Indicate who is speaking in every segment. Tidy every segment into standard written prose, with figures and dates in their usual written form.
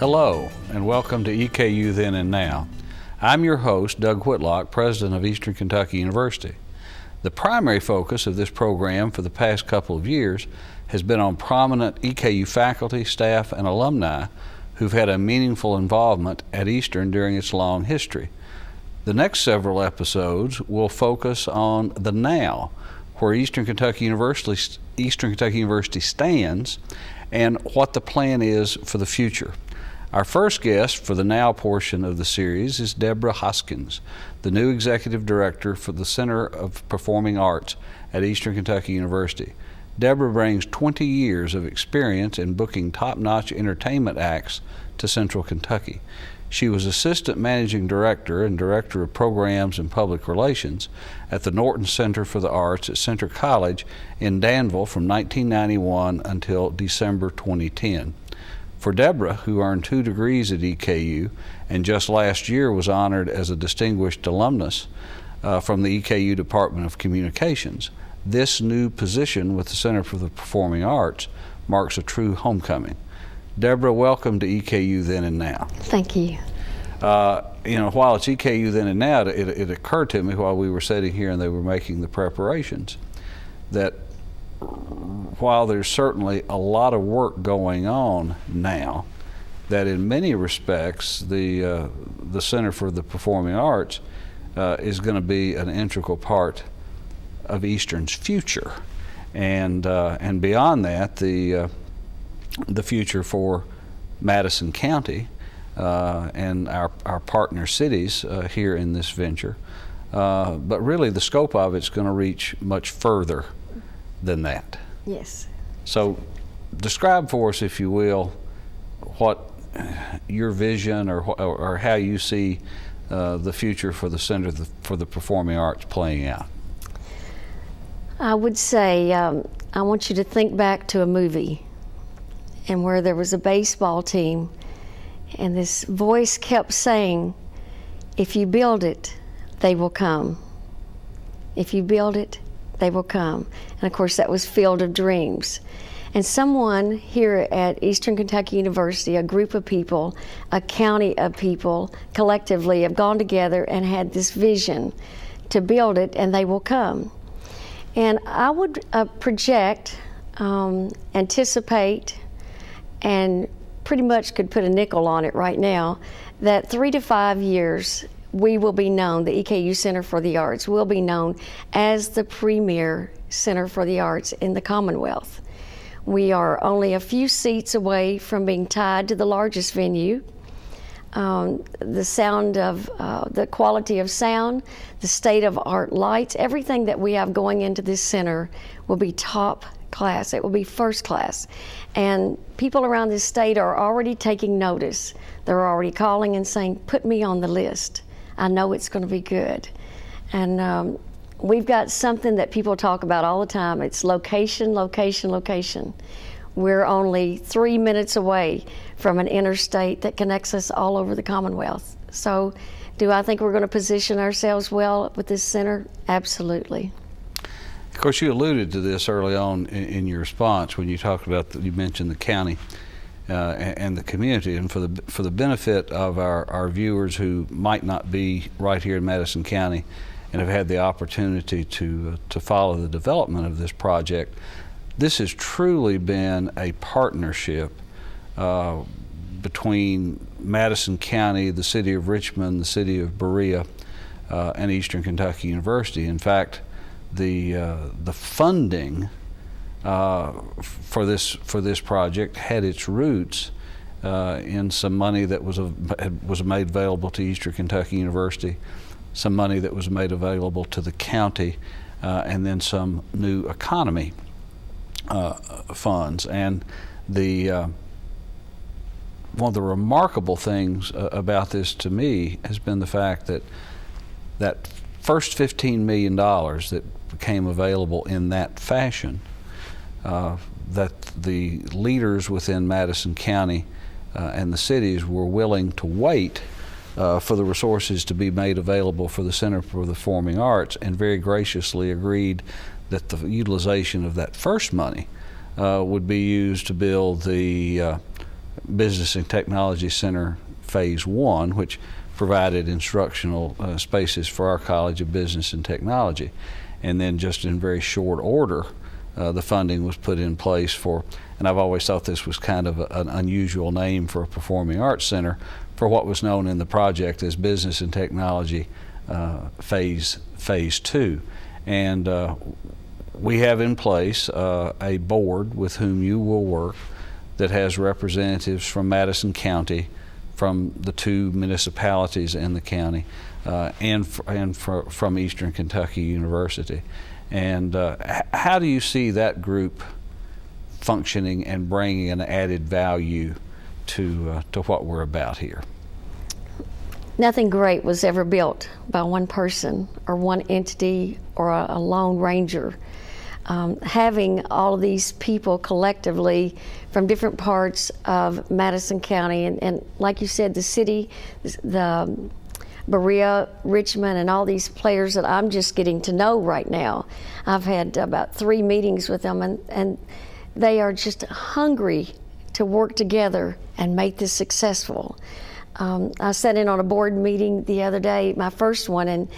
Speaker 1: Hello, and welcome to EKU Then and Now. I'm your host, Doug Whitlock, president of Eastern Kentucky University. The primary focus of this program for the past couple of years has been on prominent EKU faculty, staff, and alumni who've had a meaningful involvement at Eastern during its long history. The next several episodes will focus on the now, where Eastern Kentucky University stands, and what the plan is for the future. Our first guest for the now portion of the series is Debra Hoskins, the new executive director for the Center of Performing Arts at Eastern Kentucky University. Debra brings 20 years of experience in booking top-notch entertainment acts to Central Kentucky. She was assistant managing director and director of programs and public relations at the Norton Center for the Arts at Centre College in Danville from 1991 until December 2010. For Debra, who earned 2 degrees at EKU and just last year was honored as a distinguished alumnus from the EKU Department of Communications, this new position with the Center for the Performing Arts marks a true homecoming. Debra, welcome to EKU Then and Now.
Speaker 2: Thank you.
Speaker 1: While it's EKU Then and Now, it occurred to me while we were sitting here and they were making the preparations that while there's certainly a lot of work going on now, that in many respects the Center for the Performing Arts is going to be an integral part of Eastern's future, and beyond that, the future for Madison County and our partner cities here in this venture. But really, the scope of it's going to reach much further than that.
Speaker 2: Yes.
Speaker 1: So describe for us, if you will, what your vision or how you see the future for the Center for the Performing Arts playing out.
Speaker 2: I would say I want you to think back to a movie and where there was a baseball team and this voice kept saying, if you build it, they will come. If you build it, they will come. And of course that was Field of Dreams. And someone here at Eastern Kentucky University, a group of people, a county of people, collectively have gone together and had this vision to build it, and they will come. And I would project, anticipate, and pretty much could put a nickel on it right now, that 3 to 5 years we will be known, the EKU Center for the Arts will be known as the premier Center for the Arts in the Commonwealth. We are only a few seats away from being tied to the largest venue. The sound of, the quality of sound, the state of art lights, everything that we have going into this center will be top class. It will be first class. And people around this state are already taking notice. They're already calling and saying, put me on the list. I know it's going to be good. And we've got something that people talk about all the time. It's location, location, location. We're only 3 minutes away from an interstate that connects us all over the Commonwealth. So do I think we're going to position ourselves well with this center? Absolutely.
Speaker 1: Of course, you alluded to this early on in your response when you talked about, you mentioned the county and the community, and for the benefit of our viewers who might not be right here in Madison County and have had the opportunity to follow the development of this project, this has truly been a partnership between Madison County, the city of Richmond, the city of Berea, and Eastern Kentucky University. In fact, the funding for this project had its roots in some money that was made available to Eastern Kentucky University, some money that was made available to the county, and then some new economy funds. And one of the remarkable things about this to me has been the fact that first $15 million that became available in that fashion, that the leaders within Madison County and the cities were willing to wait for the resources to be made available for the Center for the Performing Arts, and very graciously agreed that the utilization of that first money would be used to build the Business and Technology Center Phase 1, which provided instructional spaces for our College of Business and Technology. And then just in very short order, the funding was put in place for, and I've always thought this was kind of an unusual name for a performing arts center, for what was known in the project as Business and Technology Phase 2. And we have in place a board with whom you will work that has representatives from Madison County, from the 2 municipalities in the county, and from Eastern Kentucky University. And how do you see that group functioning and bringing an added value to what we're about here?
Speaker 2: Nothing great was ever built by one person or one entity or a lone ranger. Having all of these people collectively from different parts of Madison County, and like you said, the city, the Berea, Richmond, and all these players that I'm just getting to know right now. I've had about 3 meetings with them, and they are just hungry to work together and make this successful. I sat in on a board meeting the other day, my first one, and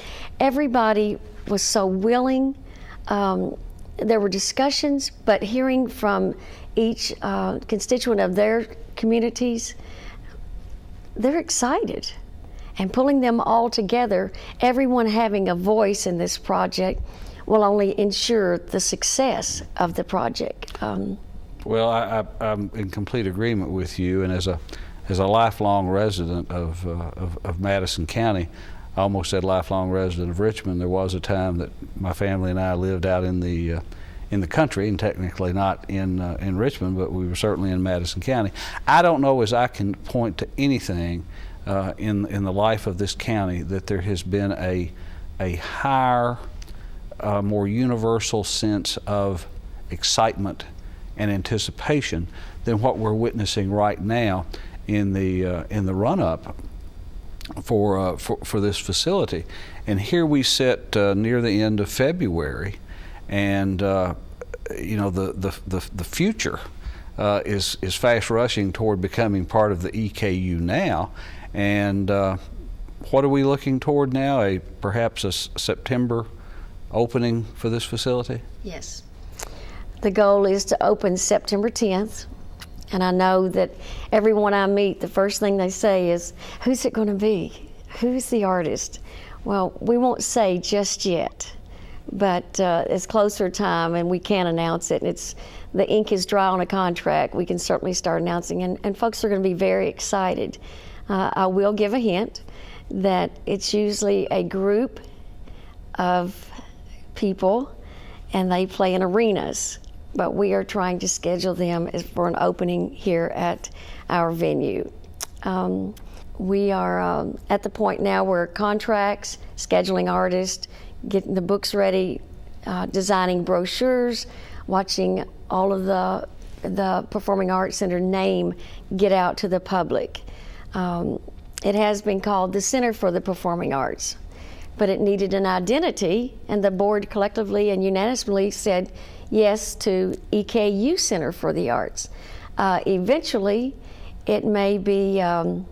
Speaker 2: everybody was so willing. There were discussions, but hearing from each constituent of their communities, they're excited. And pulling them all together, everyone having a voice in this project will only ensure the success of the project.
Speaker 1: Well, I'm in complete agreement with you, and as a lifelong resident of Madison County, I almost said lifelong resident of Richmond. There was a time that my family and I lived out in the country, and technically not in Richmond, but we were certainly in Madison County. I don't know as I can point to anything in the life of this county that there has been a higher, more universal sense of excitement and anticipation than what we're witnessing right now in the run-up for this facility. And here we sit near the end of February, and you know, the future is fast rushing toward becoming part of the EKU now. And what are we looking toward now? Perhaps a September opening for this facility?
Speaker 2: Yes. The goal is to open September 10th. And I know that everyone I meet, the first thing they say is, who's it going to be? Who's the artist? Well, we won't say just yet, but it's closer time and we can announce it. The ink is dry on a contract. We can certainly start announcing, and folks are going to be very excited. I will give a hint that it's usually a group of people and they play in arenas, but we are trying to schedule them for an opening here at our venue. We are at the point now where contracts, scheduling artists, getting the books ready, designing brochures, watching all of the Performing Arts Center name get out to the public. It has been called the Center for the Performing Arts, but it needed an identity, and the board collectively and unanimously said yes to EKU Center for the Arts. Eventually, it may be, I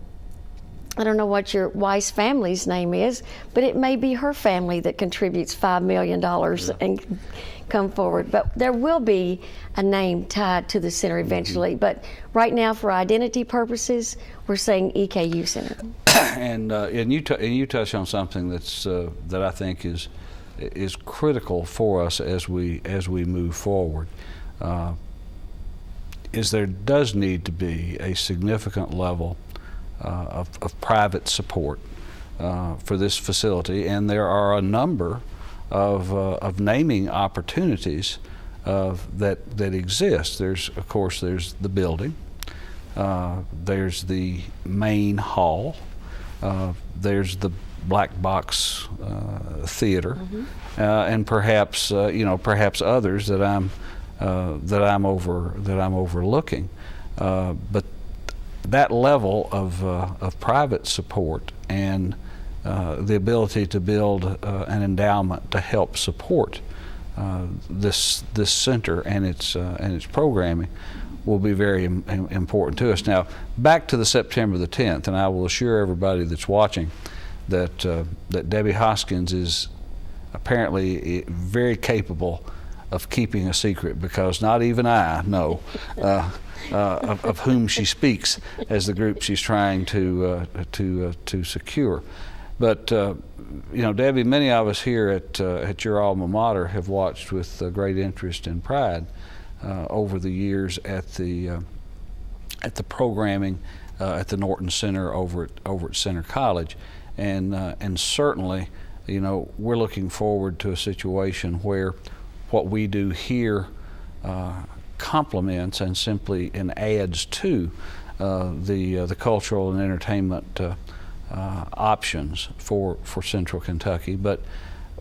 Speaker 2: don't know what your wife's family's name is, but it may be her family that contributes $5 million and come forward. But there will be a name tied to the center eventually. But right now, for identity purposes, we're saying EKU Center.
Speaker 1: And you touch on something that I think is critical for us as we move forward. Is there does need to be a significant level of private support for this facility, and there are a number of naming opportunities that exist. Of course, there's the building, there's the main hall, there's the black box theater, and perhaps others that I'm overlooking. But that level of private support and the ability to build an endowment to help support this center and its programming will be very important to us. Now, back to the September the 10th, and I will assure everybody that's watching that that Debbie Hoskins is apparently very capable of keeping a secret, because not even I know of whom she speaks as the group she's trying to secure. But you know, Debbie, many of us here at your alma mater have watched with great interest and pride over the years at the programming at the Norton Center over at Center College, and certainly, you know, we're looking forward to a situation where what we do here complements and simply adds to the cultural and entertainment options for Central Kentucky. But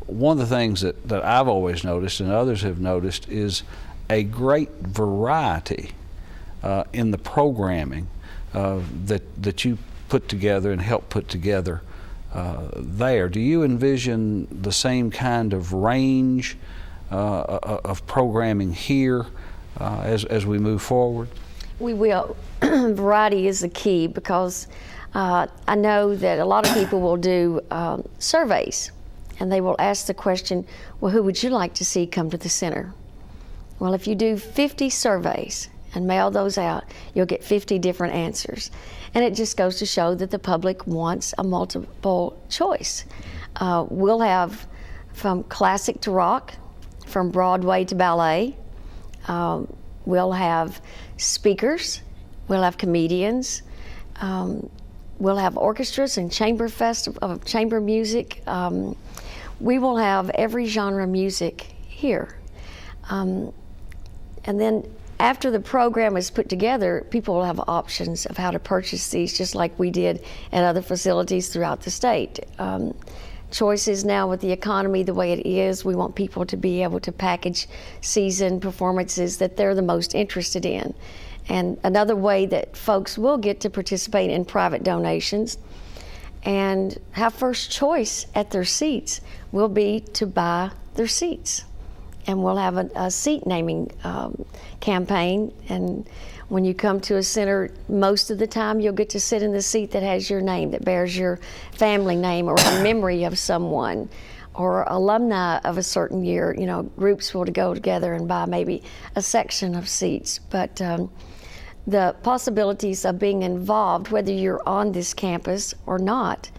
Speaker 1: one of the things that I've always noticed and others have noticed is a great variety in the programming that you put together and help put together there. Do you envision the same kind of range of programming here as we move forward?
Speaker 2: We will. Variety is the key, because I know that a lot of people will do surveys, and they will ask the question, well, who would you like to see come to the center? Well, if you do 50 surveys and mail those out, you'll get 50 different answers. And it just goes to show that the public wants a multiple choice. We'll have from classic to rock, from Broadway to ballet. We'll have speakers, we'll have comedians, we'll have orchestras and chamber music. We will have every genre of music here. And then after the program is put together, people will have options of how to purchase these, just like we did at other facilities throughout the state. Choices now with the economy the way it is, we want people to be able to package season performances that they're the most interested in. And another way that folks will get to participate in private donations and have first choice at their seats will be to buy their seats. And we'll have a seat naming campaign, and when you come to a center, most of the time you'll get to sit in the seat that has your name, that bears your family name or a memory of someone, or alumni of a certain year. You know, groups will go together and buy maybe a section of seats. But the possibilities of being involved, whether you're on this campus or not,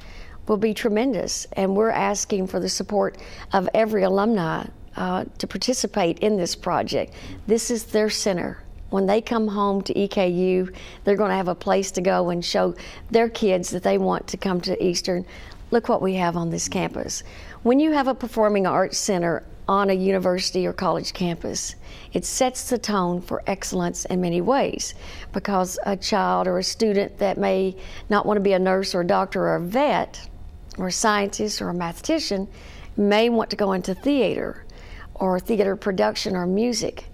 Speaker 2: will be tremendous. And we're asking for the support of every alumni to participate in this project. This is their center. When they come home to EKU, they're going to have a place to go and show their kids that they want to come to Eastern. Look what we have on this campus. When you have a performing arts center on a university or college campus, it sets the tone for excellence in many ways, because a child or a student that may not want to be a nurse or a doctor or a vet or a scientist or a mathematician may want to go into theater or theater production or music.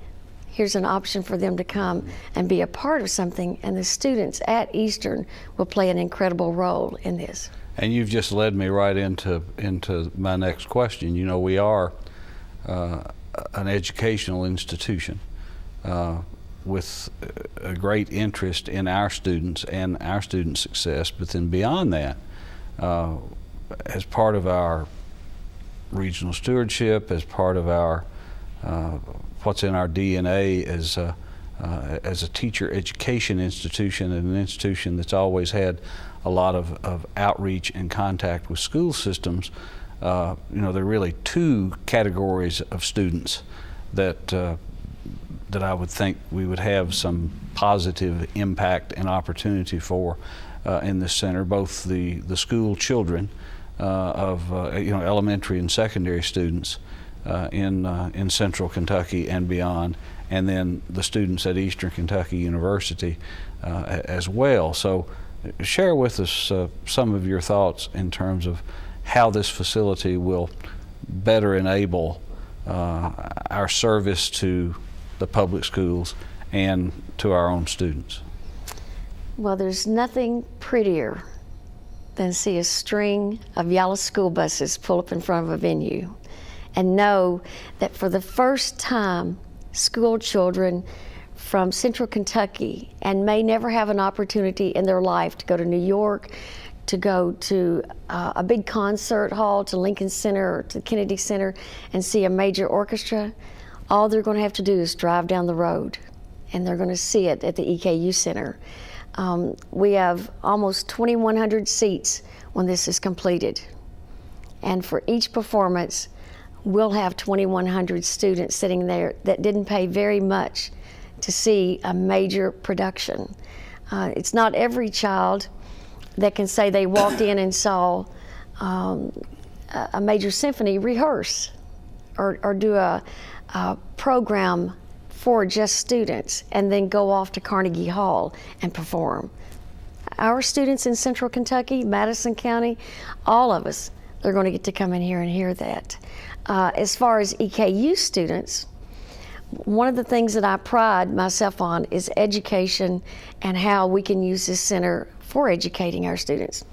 Speaker 2: Here's an option for them to come and be a part of something, and the students at Eastern will play an incredible role in this.
Speaker 1: And you've just led me right into my next question. You know, we are an educational institution with a great interest in our students and our student success, but then beyond that, as part of our regional stewardship, as part of our what's in our DNA as a teacher education institution, and an institution that's always had a lot of outreach and contact with school systems. You know, there are really two categories of students that I would think we would have some positive impact and opportunity for in this center. Both the school children of you know, elementary and secondary students in Central Kentucky and beyond, and then the students at Eastern Kentucky University as well. So share with us some of your thoughts in terms of how this facility will better enable our service to the public schools and to our own students.
Speaker 2: Well, there's nothing prettier than see a string of yellow school buses pull up in front of a venue and know that for the first time, school children from Central Kentucky and may never have an opportunity in their life to go to New York, to go to a big concert hall, to Lincoln Center or to Kennedy Center and see a major orchestra, all they're going to have to do is drive down the road and they're going to see it at the EKU Center. We have almost 2,100 seats when this is completed. And for each performance, we'll have 2,100 students sitting there that didn't pay very much to see a major production. It's not every child that can say they walked in and saw a major symphony rehearse or do a program for just students and then go off to Carnegie Hall and perform. Our students in Central Kentucky, Madison County, all of us, they're going to get to come in here and hear that. As far as EKU students, one of the things that I pride myself on is education and how we can use this center for educating our students.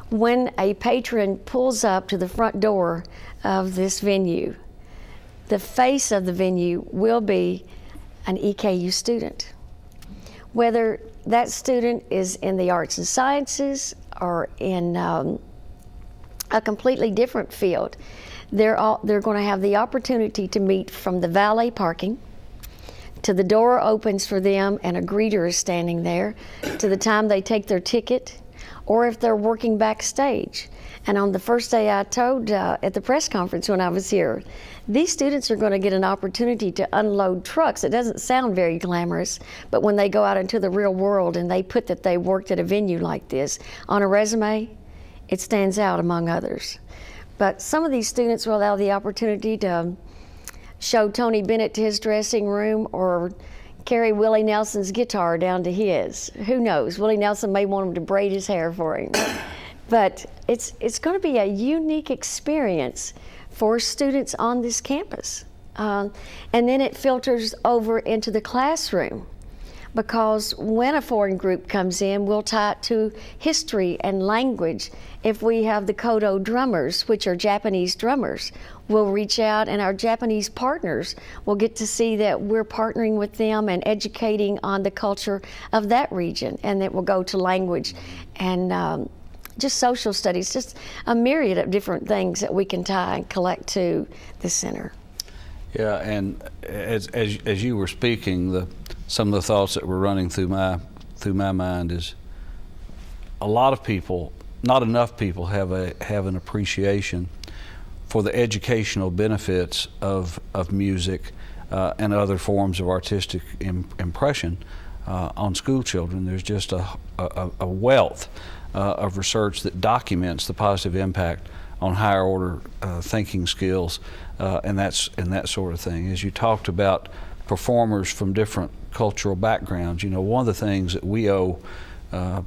Speaker 2: When a patron pulls up to the front door of this venue, the face of the venue will be an EKU student. Whether that student is in the arts and sciences or in a completely different field, they're going to have the opportunity to meet from the valet parking to the door opens for them and a greeter is standing there, to the time they take their ticket, or if they're working backstage. And on the first day I told at the press conference when I was here, these students are going to get an opportunity to unload trucks. It doesn't sound very glamorous, but when they go out into the real world and they put that they worked at a venue like this on a resume, it stands out among others. But some of these students will have the opportunity to show Tony Bennett to his dressing room or carry Willie Nelson's guitar down to his. Who knows? Willie Nelson may want him to braid his hair for him. But it's going to be a unique experience for students on this campus. And then it filters over into the classroom, because when a foreign group comes in, we'll tie it to history and language. If we have the Kodo drummers, which are Japanese drummers, we'll reach out and our Japanese partners will get to see that we're partnering with them and educating on the culture of that region. And it will go to language and just social studies, just a myriad of different things that we can tie and collect to the center.
Speaker 1: Yeah, and as you were speaking, some of the thoughts that were running through my mind is a lot of people, not enough people, have an appreciation for the educational benefits of music and other forms of artistic impression on school children. There's just a wealth of research that documents the positive impact on higher order thinking skills and that sort of thing. As you talked about performers from different cultural backgrounds, you know, one of the things that we owe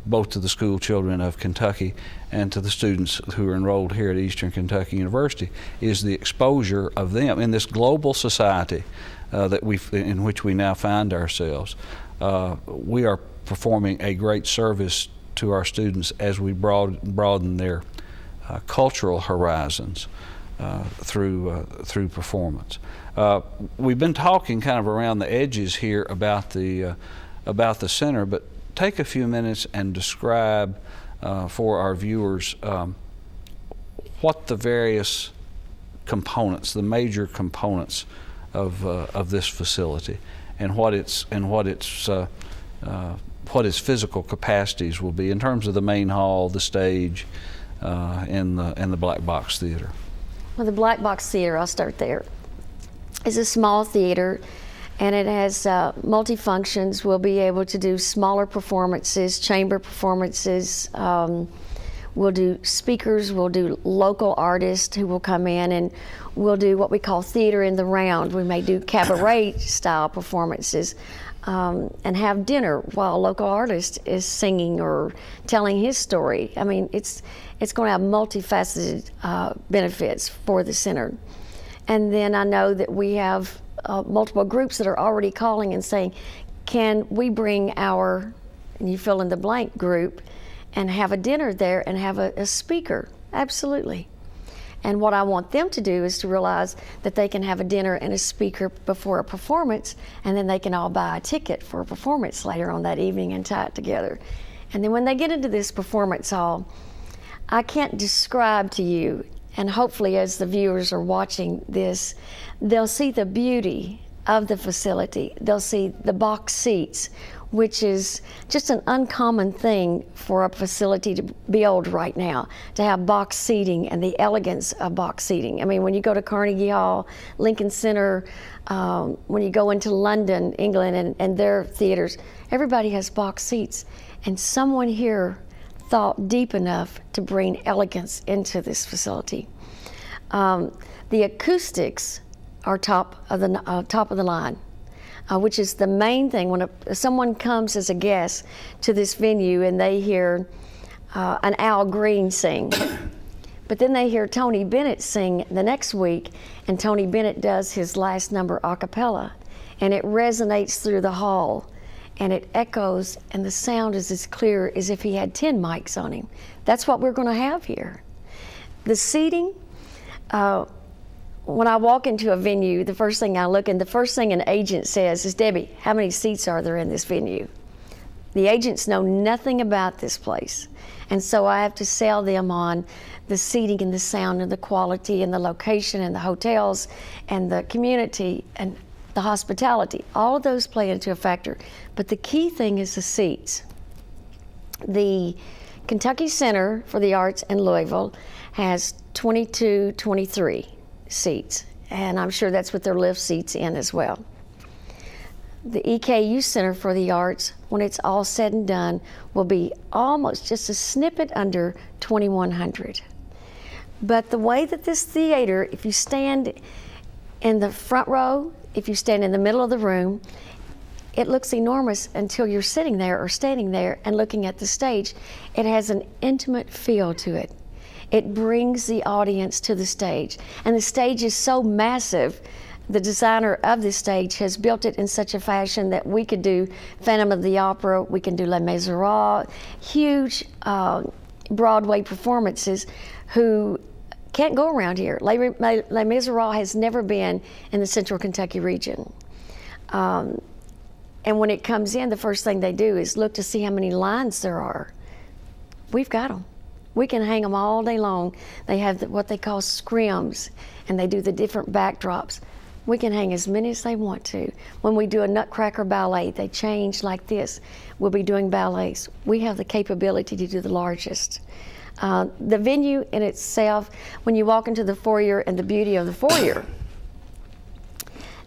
Speaker 1: both to the school children of Kentucky and to the students who are enrolled here at Eastern Kentucky University is the exposure of them in this global society in which we now find ourselves. We are performing a great service to our students as we broaden their cultural horizons through performance. We've been talking kind of around the edges here about the center, but take a few minutes and describe for our viewers what the various components, the major components of this facility, and what its physical capacities will be in terms of the main hall, the stage, and the Black Box Theater.
Speaker 2: Well, the Black Box Theater, I'll start there, is a small theater, and it has multi-functions. We'll be able to do smaller performances, chamber performances. We'll do speakers, we'll do local artists who will come in, and we'll do what we call theater in the round. We may do cabaret style performances and have dinner while a local artist is singing or telling his story. I mean, it's going to have multifaceted benefits for the center. And then I know that we have multiple groups that are already calling and saying, can we bring our, and you fill in the blank, group and have a dinner there and have a speaker? Absolutely. And what I want them to do is to realize that they can have a dinner and a speaker before a performance, and then they can all buy a ticket for a performance later on that evening and tie it together. And then when they get into this performance hall, I can't describe to you, and hopefully as the viewers are watching this, they'll see the beauty of the facility. They'll see the box seats, which is just an uncommon thing for a facility to build right now, to have box seating and the elegance of box seating. I mean, when you go to Carnegie Hall, Lincoln Center, when you go into London, England, and their theaters, everybody has box seats. And someone here thought deep enough to bring elegance into this facility. The acoustics are top of the line. Which is the main thing when someone comes as a guest to this venue and they hear an Al Green sing. But then they hear Tony Bennett sing the next week, and Tony Bennett does his last number a cappella, and it resonates through the hall, and it echoes, and the sound is as clear as if he had 10 mics on him. That's what we're going to have here. The seating, when I walk into a venue, the first thing I look, and the first thing an agent says is, Debbie, how many seats are there in this venue? The agents know nothing about this place. And so I have to sell them on the seating and the sound and the quality and the location and the hotels and the community and the hospitality. All of those play into a factor. But the key thing is the seats. The Kentucky Center for the Arts in Louisville has 22, 23 seats, and I'm sure that's with their lift seats in as well. The EKU Center for the Arts, when it's all said and done, will be almost just a snippet under 2,100. But the way that this theater, if you stand in the front row, if you stand in the middle of the room, it looks enormous until you're sitting there or standing there and looking at the stage. It has an intimate feel to it. It brings the audience to the stage. And the stage is so massive, the designer of this stage has built it in such a fashion that we could do Phantom of the Opera, we can do Les Miserables, huge Broadway performances who can't go around here. Les Miserables has never been in the Central Kentucky region. And when it comes in, the first thing they do is look to see how many lines there are. We've got them. We can hang them all day long. They have what they call scrims, and they do the different backdrops. We can hang as many as they want to. When we do a Nutcracker ballet, they change like this. We'll be doing ballets. We have the capability to do the largest. The venue in itself, when you walk into the foyer and the beauty of the foyer,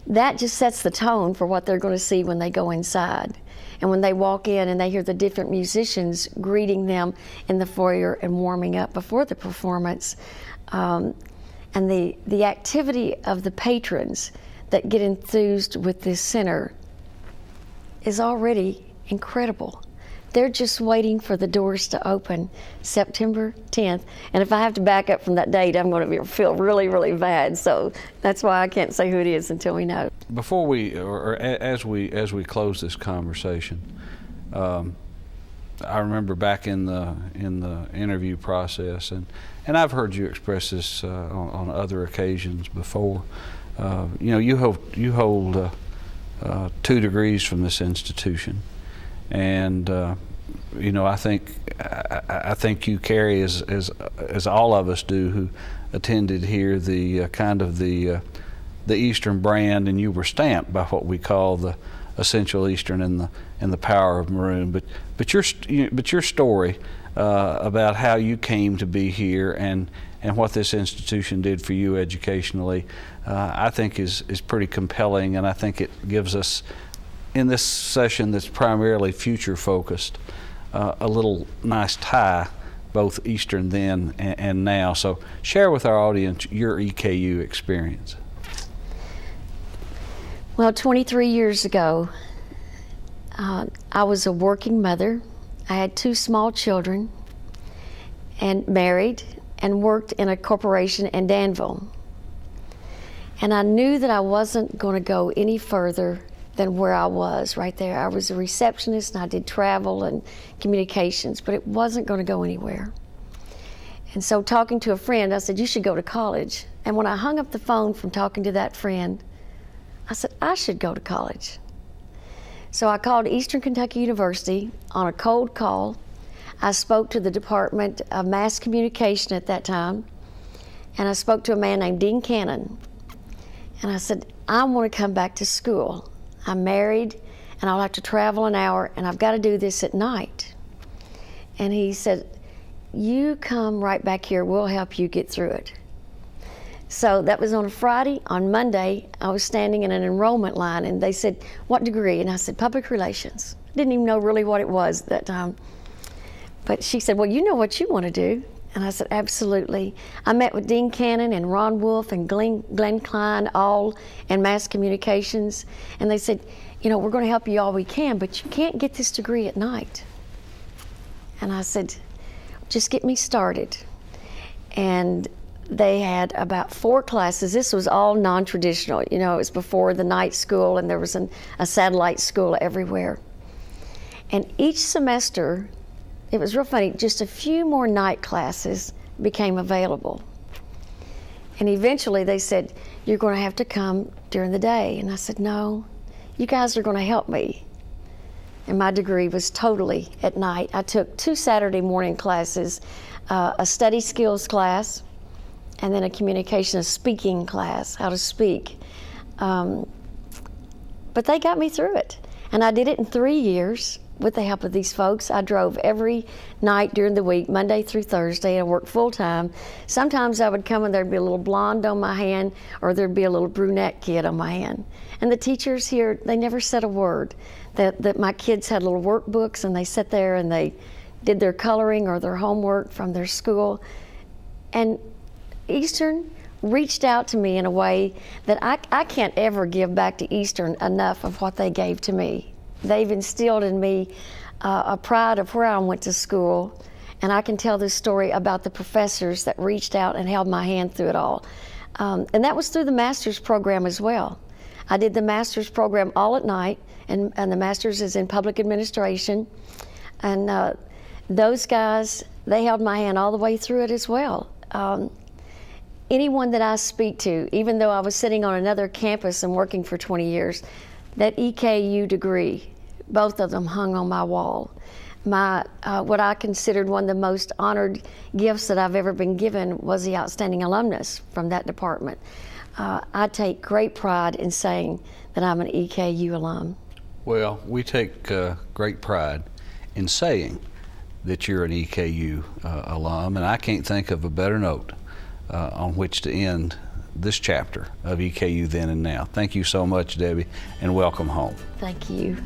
Speaker 2: that just sets the tone for what they're going to see when they go inside. And when they walk in and they hear the different musicians greeting them in the foyer and warming up before the performance, and the activity of the patrons that get enthused with this center is already incredible. They're just waiting for the doors to open September 10th. And if I have to back up from that date, I'm going to feel really, really bad. So that's why I can't say who it is until we know.
Speaker 1: Before we, or as we close this conversation, I remember back in the interview process, and I've heard you express this on other occasions before. You hold 2 degrees from this institution. And I think you carry, as all of us do who attended here, the kind of the Eastern brand, and you were stamped by what we call the essential Eastern and the power of maroon. But your story about how you came to be here and what this institution did for you educationally, I think is pretty compelling, and I think it gives us, in this session that's primarily future focused, a little nice tie, both Eastern then and now. So share with our audience your EKU experience.
Speaker 2: Well, 23 years ago, I was a working mother. I had 2 small children and married and worked in a corporation in Danville. And I knew that I wasn't going to go any further than where I was right there. I was a receptionist and I did travel and communications, but it wasn't going to go anywhere. And so talking to a friend, I said, you should go to college. And when I hung up the phone from talking to that friend, I said, I should go to college. So I called Eastern Kentucky University on a cold call. I spoke to the Department of Mass Communication at that time, and I spoke to a man named Dean Cannon. And I said, I want to come back to school. I'm married, and I'll have to travel an hour, and I've got to do this at night. And he said, you come right back here, we'll help you get through it. So that was on a Friday. On Monday, I was standing in an enrollment line, and they said, what degree? And I said, public relations. Didn't even know really what it was at that time. But she said, well, you know what you want to do. And I said, absolutely. I met with Dean Cannon and Ron Wolf and Glenn Klein, all in mass communications. And they said, you know, we're going to help you all we can, but you can't get this degree at night. And I said, just get me started. And they had about 4 classes. This was all non-traditional. You know, it was before the night school, and there was a satellite school everywhere. And each semester, it was real funny, just a few more night classes became available. And eventually they said, you're going to have to come during the day. And I said, no, you guys are going to help me. And my degree was totally at night. I took 2 Saturday morning classes, a study skills class, and then a communication, a speaking class, how to speak. But they got me through it. And I did it in 3 years with the help of these folks. I drove every night during the week, Monday through Thursday. I worked full time. Sometimes I would come and there'd be a little blonde on my hand, or there'd be a little brunette kid on my hand. And the teachers here, they never said a word. That my kids had little workbooks, and they sat there and they did their coloring or their homework from their school. And Eastern reached out to me in a way that I can't ever give back to Eastern enough of what they gave to me. They've instilled in me a pride of where I went to school, and I can tell this story about the professors that reached out and held my hand through it all. And that was through the master's program as well. I did the master's program all at night, and the master's is in public administration. And those guys, they held my hand all the way through it as well. Anyone that I speak to, even though I was sitting on another campus and working for 20 years, that EKU degree, both of them hung on my wall. What I considered one of the most honored gifts that I've ever been given was the outstanding alumnus from that department. I take great pride in saying that I'm an EKU alum.
Speaker 1: Well, we take great pride in saying that you're an EKU alum, and I can't think of a better note on which to end this chapter of EKU Then and Now. Thank you so much, Debbie, and welcome home.
Speaker 2: Thank you.